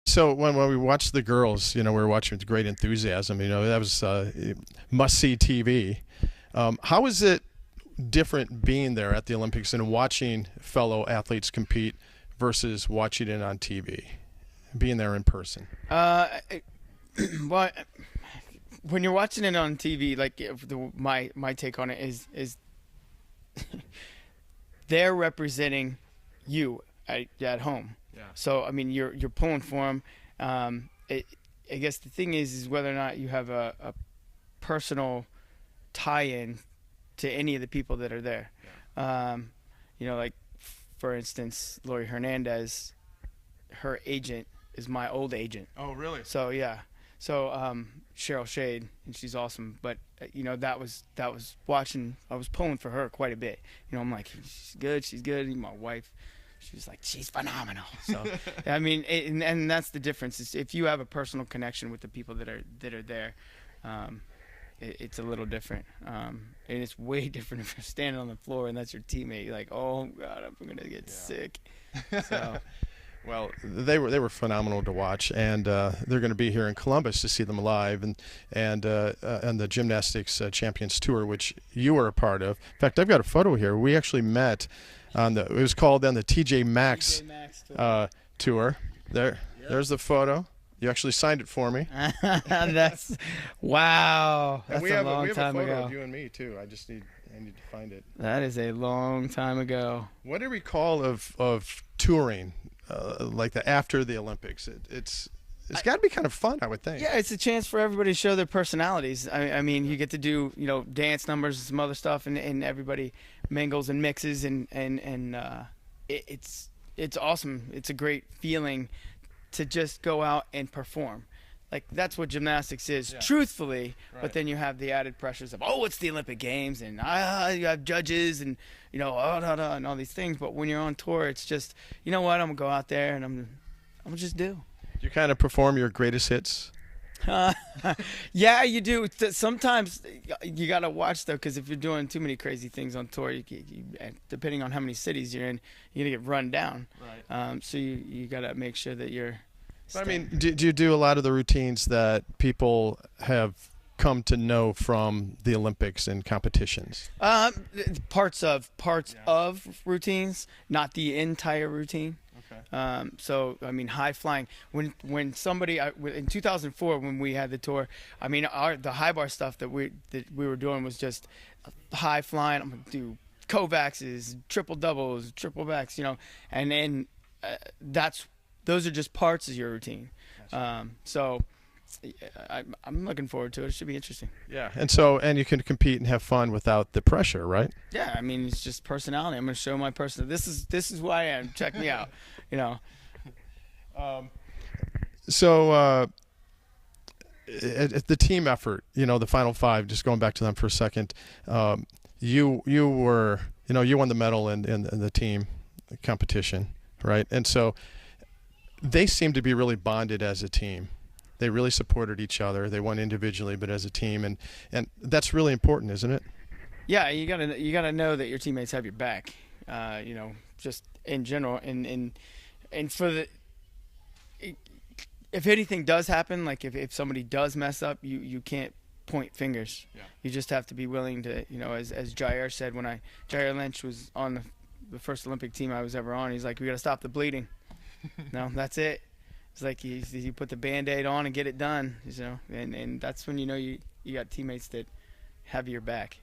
So when we watched the girls, we were watching with great enthusiasm. That was must-see TV. How is it different being there at the Olympics and watching fellow athletes compete versus watching it on TV, being there in person? Well, when you're watching it on TV, like my take on it is they're representing you at home. Yeah. So I mean, you're pulling for them. I guess the thing is whether or not you have a personal tie-in to any of the people that are there. Yeah. Like for instance, Lori Hernandez, her agent is my old agent. Oh, really? So yeah. So Cheryl Shade, and she's awesome. But that was watching. I was pulling for her quite a bit. I'm like, she's good. She's good. And my wife, she was like, she's phenomenal. So I mean, and that's the difference. Is if you have a personal connection with the people that are there, it's a little different. And it's way different if you're standing on the floor and that's your teammate. You're like, oh God, I'm gonna get sick. So. Well, they were phenomenal to watch, and they're going to be here in Columbus to see them live, and the Gymnastics Champions Tour, which you were a part of. In fact, I've got a photo here. We actually met on it was called then the TJ Maxx tour. There's the photo. You actually signed it for me. That's wow. That's we have a long time photo ago. of you and me too. I need to find it. That is a long time ago. What do you recall of touring? Like after the Olympics, it's got to be kind of fun, I would think. Yeah, it's a chance for everybody to show their personalities. I mean, you get to do dance numbers and some other stuff, and everybody mingles and mixes, and it's awesome. It's a great feeling to just go out and perform. Like that's what gymnastics is, truthfully. Right. But then you have the added pressures of it's the Olympic Games, and you have judges, and and all these things. But when you're on tour, it's just I'm gonna go out there and I'm gonna just do. Do you kind of perform your greatest hits? Yeah, you do. Sometimes you gotta watch though, because if you're doing too many crazy things on tour, depending on how many cities you're in, you're gonna get run down. Right. So you gotta make sure that you're. But, I mean, do you do a lot of the routines that people have come to know from the Olympics and competitions? Parts of routines, not the entire routine. Okay. So I mean, high flying. When somebody in 2004 when we had the tour, I mean, the high bar stuff that we were doing was just high flying. I'm gonna do Kovacs, triple doubles, triple backs, and then those are just parts of your routine. So I'm looking forward to it. It should be interesting. Yeah, and you can compete and have fun without the pressure, right? Yeah, I mean, it's just personality. I'm going to show my personality. This is who I am. Check me out. So the team effort, the Final Five. Just going back to them for a second, you were you won the medal in the team competition, right? And so they seem to be really bonded as a team. They really supported each other. They won individually, but as a team, and that's really important, isn't it? Yeah, you gotta know that your teammates have your back. Just in general, and for if anything does happen, like if somebody does mess up, you can't point fingers. Yeah. You just have to be willing to, as Jair said when Jair Lynch was on the first Olympic team I was ever on. He's like, we gotta stop the bleeding. No, that's it. It's like you put the Band-Aid on and get it done, and that's when you got teammates that have your back.